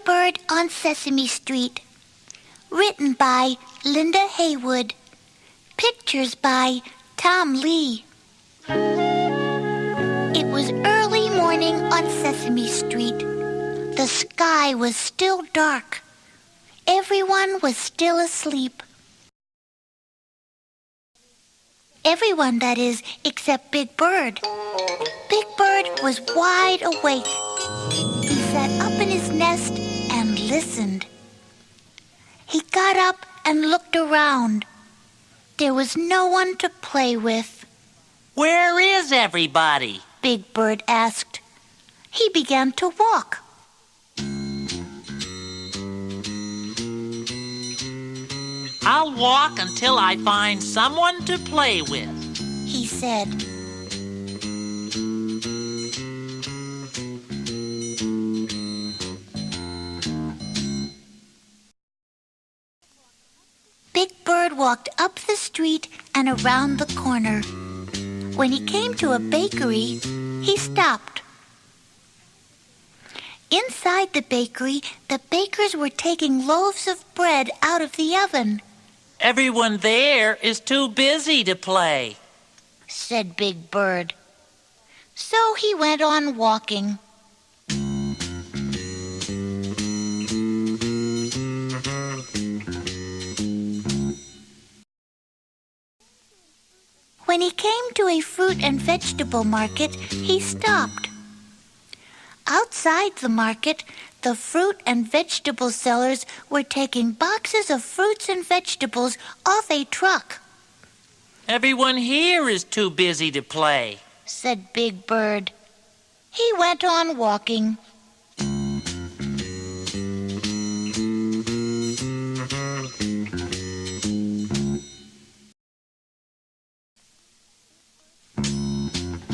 Bird on Sesame Street. Written by Linda Haywood. Pictures by Tom Lee. It was early morning on Sesame Street. The sky was still dark. Everyone was still asleep. Everyone, that is, except Big Bird. Big Bird was wide awake. He sat up in his nest and listened. He got up and looked around. There was no one to play with. Where is everybody? Big Bird asked. He began to walk. I'll walk until I find someone to play with, he said. Big Bird walked up the street and around the corner. When he came to a bakery, he stopped. Inside the bakery, the bakers were taking loaves of bread out of the oven. Everyone there is too busy to play, said Big Bird. So he went on walking. When he came to a fruit and vegetable market, he stopped. Outside the market, the fruit and vegetable sellers were taking boxes of fruits and vegetables off a truck. Everyone here is too busy to play, said Big Bird. He went on walking.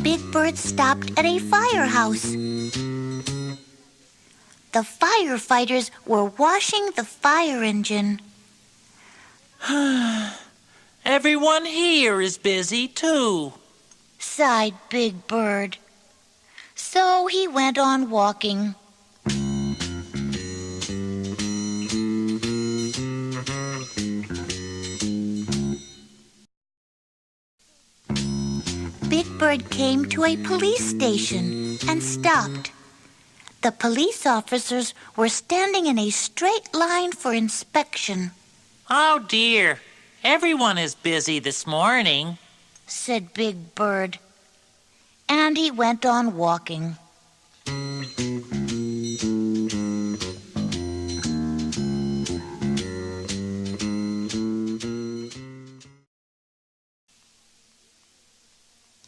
Big Bird stopped at a firehouse. The firefighters were washing the fire engine. Everyone here is busy too, sighed Big Bird. So he went on walking. Big Bird came to a police station and stopped. The police officers were standing in a straight line for inspection. Oh dear, everyone is busy this morning, said Big Bird. And he went on walking.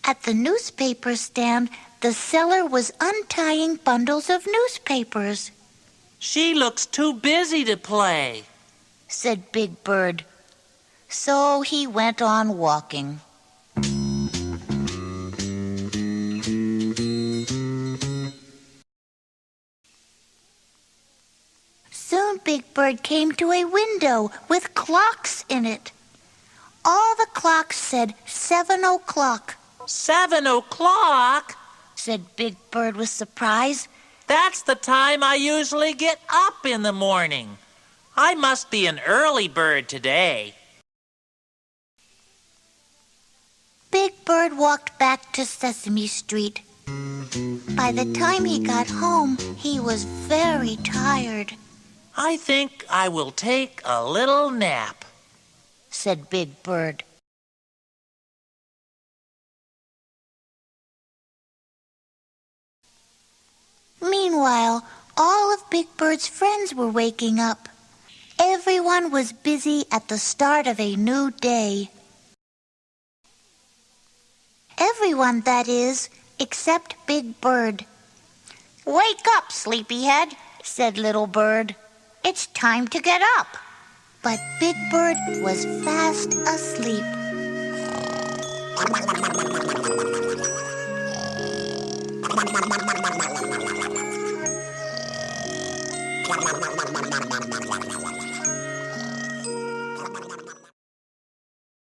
At the newspaper stand, the seller was untying bundles of newspapers. She looks too busy to play, said Big Bird. So he went on walking. Soon Big Bird came to a window with clocks in it. All the clocks said 7 o'clock. 7 o'clock? said Big Bird with surprise. That's the time I usually get up in the morning. I must be an early bird today. Big Bird walked back to Sesame Street. By the time he got home, he was very tired. I think I will take a little nap, said Big Bird. Meanwhile, all of Big Bird's friends were waking up. Everyone was busy at the start of a new day. Everyone, that is, except Big Bird. Wake up, sleepyhead, said Little Bird. It's time to get up. But Big Bird was fast asleep.